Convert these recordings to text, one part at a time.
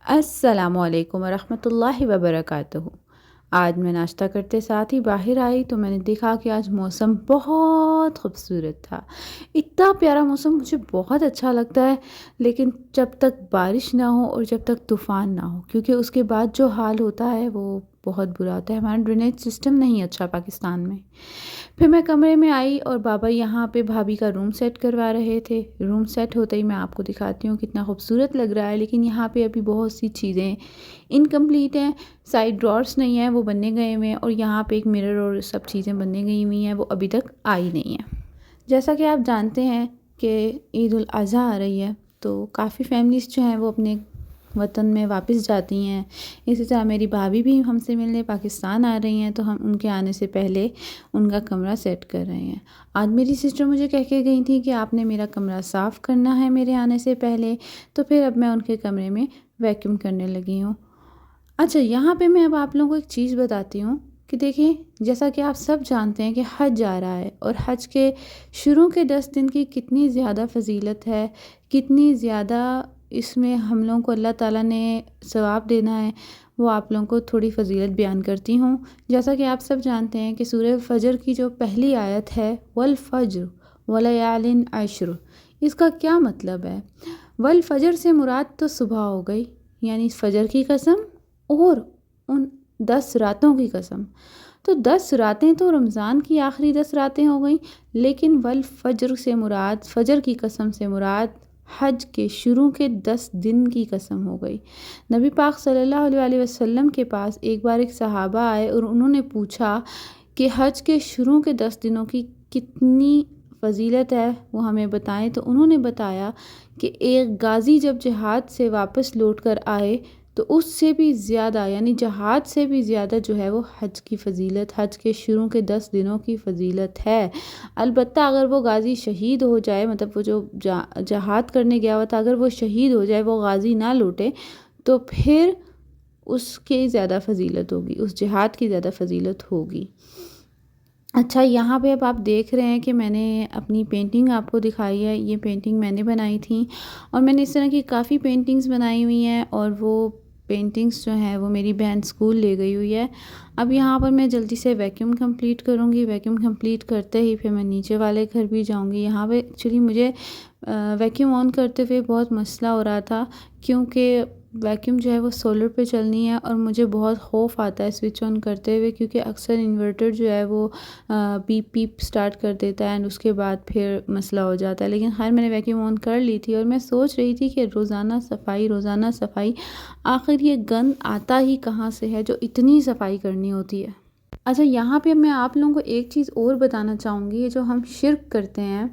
السلام علیکم ورحمۃ اللہ وبرکاتہ۔ آج میں ناشتہ کرتے ساتھ ہی باہر آئی تو میں نے دیکھا کہ آج موسم بہت خوبصورت تھا۔ اتنا پیارا موسم مجھے بہت اچھا لگتا ہے، لیکن جب تک بارش نہ ہو اور جب تک طوفان نہ ہو، کیونکہ اس کے بعد جو حال ہوتا ہے وہ بہت برا ہوتا ہے۔ ہمارا ڈرینیج سسٹم نہیں اچھا پاکستان میں۔ پھر میں کمرے میں آئی اور بابا یہاں پہ بھابھی کا روم سیٹ کروا رہے تھے۔ روم سیٹ ہوتے ہی میں آپ کو دکھاتی ہوں کتنا خوبصورت لگ رہا ہے، لیکن یہاں پہ ابھی بہت سی چیزیں انکمپلیٹ ہیں۔ سائڈ ڈرارس نہیں ہیں، وہ بننے گئے ہوئے ہیں، اور یہاں پہ ایک مرر اور سب چیزیں بننے گئی ہوئی ہیں، وہ ابھی تک آئی نہیں ہیں۔ جیسا کہ آپ جانتے ہیں کہ عید الاضحیٰ آ رہی ہے، تو کافی فیملیز جو ہیں وہ اپنے وطن میں واپس جاتی ہیں۔ اسی طرح میری بھابھی بھی ہم سے ملنے پاکستان آ رہی ہیں، تو ہم ان کے آنے سے پہلے ان کا کمرہ سیٹ کر رہے ہیں۔ آج میری سسٹر مجھے کہہ کے گئی تھی کہ آپ نے میرا کمرہ صاف کرنا ہے میرے آنے سے پہلے، تو پھر اب میں ان کے کمرے میں ویکیوم کرنے لگی ہوں۔ اچھا، یہاں پہ میں اب آپ لوگوں کو ایک چیز بتاتی ہوں کہ دیکھیں، جیسا کہ آپ سب جانتے ہیں کہ حج آ رہا ہے، اور حج کے شروع کے 10 دن کی کتنی زیادہ فضیلت ہے، کتنی زیادہ اس میں ہم لوگوں کو اللہ تعالیٰ نے ثواب دینا ہے، وہ آپ لوگوں کو تھوڑی فضیلت بیان کرتی ہوں۔ جیسا کہ آپ سب جانتے ہیں کہ سورہ فجر کی جو پہلی آیت ہے، والفجر ولیال عشر، اس کا کیا مطلب ہے؟ والفجر سے مراد تو صبح ہو گئی، یعنی فجر کی قسم، اور ان 10 راتوں کی قسم۔ تو 10 راتیں تو رمضان کی آخری 10 راتیں ہو گئیں، لیکن والفجر سے مراد، فجر کی قسم سے مراد حج کے شروع کے 10 دن کی قسم ہو گئی۔ نبی پاک صلی اللہ علیہ وسلم کے پاس ایک بار ایک صحابہ آئے اور انہوں نے پوچھا کہ حج کے شروع کے 10 دنوں کی کتنی فضیلت ہے، وہ ہمیں بتائیں۔ تو انہوں نے بتایا کہ ایک غازی جب جہاد سے واپس لوٹ کر آئے تو اس سے بھی زیادہ، یعنی جہاد سے بھی زیادہ جو ہے وہ حج کی فضیلت، حج کے شروع کے 10 دنوں کی فضیلت ہے۔ البتہ اگر وہ غازی شہید ہو جائے، مطلب وہ جو جہاد کرنے گیا ہوا تھا، اگر وہ شہید ہو جائے، وہ غازی نہ لوٹے، تو پھر اس کی زیادہ فضیلت ہوگی، اس جہاد کی زیادہ فضیلت ہوگی۔ اچھا، یہاں پہ اب آپ دیکھ رہے ہیں کہ میں نے اپنی پینٹنگ آپ کو دکھائی ہے۔ یہ پینٹنگ میں نے بنائی تھی، اور میں نے اس طرح کی کافی پینٹنگز بنائی ہوئی ہیں، اور وہ پینٹنگز جو ہیں وہ میری بہن اسکول لے گئی ہوئی ہے۔ اب یہاں پر میں جلدی سے ویکیوم کمپلیٹ کروں گی۔ ویکیوم کمپلیٹ کرتے ہی پھر میں نیچے والے گھر بھی جاؤں گی۔ یہاں پہ ایکچولی مجھے ویکیوم آن کرتے ہوئے بہت مسئلہ ہو رہا تھا، کیونکہ ویکیوم جو ہے وہ سولر پہ چلنی ہے، اور مجھے بہت خوف آتا ہے سوئچ آن کرتے ہوئے، کیونکہ اکثر انورٹر جو ہے وہ پیپ پیپ سٹارٹ کر دیتا ہے، اور اس کے بعد پھر مسئلہ ہو جاتا ہے۔ لیکن خیر میں نے ویکیوم آن کر لی تھی، اور میں سوچ رہی تھی کہ روزانہ صفائی، آخر یہ گند آتا ہی کہاں سے ہے جو اتنی صفائی کرنی ہوتی ہے۔ اچھا، یہاں پہ میں آپ لوگوں کو ایک چیز اور بتانا چاہوں گی، جو ہم شرک کرتے ہیں۔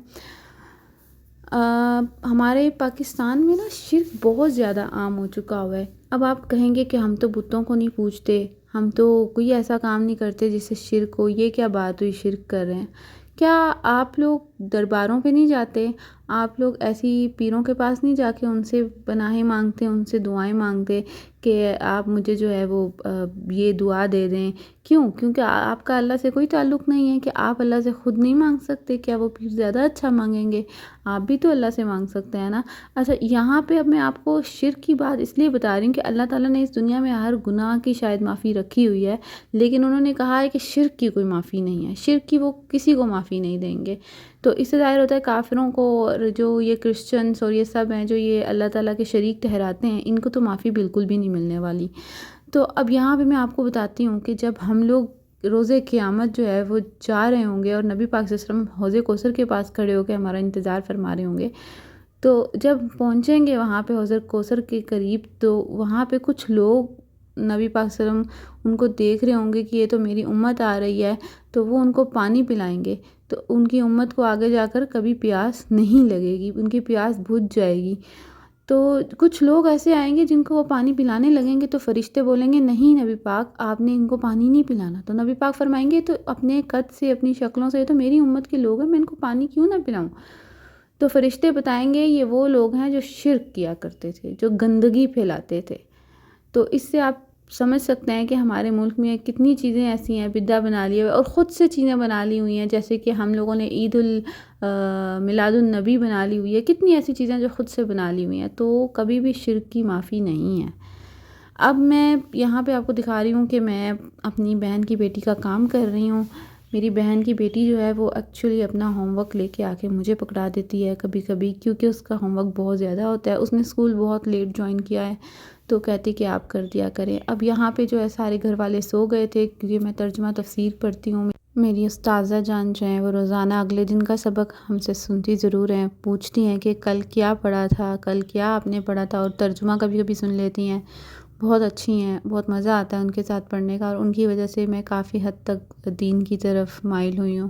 ہمارے پاکستان میں نا شرک بہت زیادہ عام ہو چکا ہوا ہے۔ اب آپ کہیں گے کہ ہم تو بتوں کو نہیں پوجتے، ہم تو کوئی ایسا کام نہیں کرتے جس سے شرک ہو، یہ کیا بات ہوئی شرک کر رہے ہیں؟ کیا آپ لوگ درباروں پہ نہیں جاتے؟ آپ لوگ ایسی پیروں کے پاس نہیں جا کے ان سے پناہیں مانگتے، ان سے دعائیں مانگتے کہ آپ مجھے جو ہے وہ یہ دعا دے دیں؟ کیوں؟ کیونکہ آپ کا اللہ سے کوئی تعلق نہیں ہے کہ آپ اللہ سے خود نہیں مانگ سکتے؟ کیا وہ پیر زیادہ اچھا مانگیں گے؟ آپ بھی تو اللہ سے مانگ سکتے ہیں نا۔ اچھا، یہاں پہ اب میں آپ کو شرک کی بات اس لیے بتا رہی ہوں کہ اللہ تعالیٰ نے اس دنیا میں ہر گناہ کی شاید معافی رکھی ہوئی ہے، لیکن انہوں نے کہا ہے کہ شرک کی کوئی معافی نہیں ہے، شرک کی وہ کسی کو معافی نہیں دیں گے۔ تو اس سے ظاہر ہوتا ہے کافروں کو، اور جو یہ کرسچنس اور یہ سب ہیں جو یہ اللہ تعالیٰ کے شریک ٹھہراتے ہیں، ان کو تو معافی بالکل بھی نہیں ملنے والی۔ تو اب یہاں پہ میں آپ کو بتاتی ہوں کہ جب ہم لوگ روز قیامت جو ہے وہ جا رہے ہوں گے، اور نبی پاک صلی اللہ علیہ وسلم حوض کوثر کے پاس کھڑے ہو کے ہمارا انتظار فرما رہے ہوں گے، تو جب پہنچیں گے وہاں پہ حوض کوثر کے قریب، تو وہاں پہ کچھ لوگ نبی پاک صلی اللہ علیہ وسلم ان کو دیکھ رہے ہوں گے کہ یہ تو میری امت آ رہی ہے، تو وہ ان کو پانی پلائیں گے، تو ان کی امت کو آگے جا کر کبھی پیاس نہیں لگے گی، ان کی پیاس بجھ جائے گی۔ تو کچھ لوگ ایسے آئیں گے جن کو وہ پانی پلانے لگیں گے، تو فرشتے بولیں گے نہیں نبی پاک، آپ نے ان کو پانی نہیں پلانا۔ تو نبی پاک فرمائیں گے تو اپنے قد سے، اپنی شکلوں سے تو میری امت کے لوگ ہیں، میں ان کو پانی کیوں نہ پلاؤں؟ تو فرشتے بتائیں گے یہ وہ لوگ ہیں جو شرک کیا کرتے تھے، جو گندگی پھیلاتے تھے۔ تو اس سے آپ سمجھ سکتے ہیں کہ ہمارے ملک میں کتنی چیزیں ایسی ہیں بدعہ بنا لی ہوئی اور خود سے چیزیں بنا لی ہوئی ہیں، جیسے کہ ہم لوگوں نے میلاد النبی بنا لی ہوئی ہے، کتنی ایسی چیزیں جو خود سے بنا لی ہوئی ہیں، تو کبھی بھی شرک کی معافی نہیں ہے۔ اب میں یہاں پہ آپ کو دکھا رہی ہوں کہ میں اپنی بہن کی بیٹی کا کام کر رہی ہوں۔ میری بہن کی بیٹی جو ہے وہ ایکچولی اپنا ہوم ورک لے کے آ کے مجھے پکڑا دیتی ہے کبھی کبھی، کیونکہ اس کا ہوم ورک بہت زیادہ ہوتا ہے، اس نے اسکول بہت لیٹ جوائن کیا ہے، تو کہتی کہ آپ کر دیا کریں۔ اب یہاں پہ جو ہے سارے گھر والے سو گئے تھے، کیونکہ میں ترجمہ تفسیر پڑھتی ہوں۔ میری استاذہ جان جو ہیں وہ روزانہ اگلے دن کا سبق ہم سے سنتی ضرور ہیں، پوچھتی ہیں کہ کل کیا پڑھا تھا، کل کیا آپ نے پڑھا تھا، اور ترجمہ کبھی کبھی سن لیتی ہیں۔ بہت اچھی ہیں، بہت مزہ آتا ہے ان کے ساتھ پڑھنے کا، اور ان کی وجہ سے میں کافی حد تک دین کی طرف مائل ہوئی ہوں۔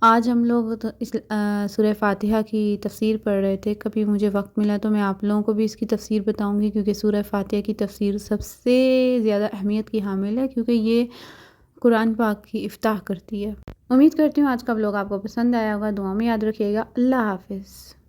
آج ہم لوگ سورہ فاتحہ کی تفسیر پڑھ رہے تھے، کبھی مجھے وقت ملا تو میں آپ لوگوں کو بھی اس کی تفسیر بتاؤں گی، کیونکہ سورہ فاتحہ کی تفسیر سب سے زیادہ اہمیت کی حامل ہے، کیونکہ یہ قرآن پاک کی افتتاح کرتی ہے۔ امید کرتی ہوں آج کا ولاگ آپ کو پسند آیا ہوگا، دعا میں یاد رکھیے گا۔ اللہ حافظ۔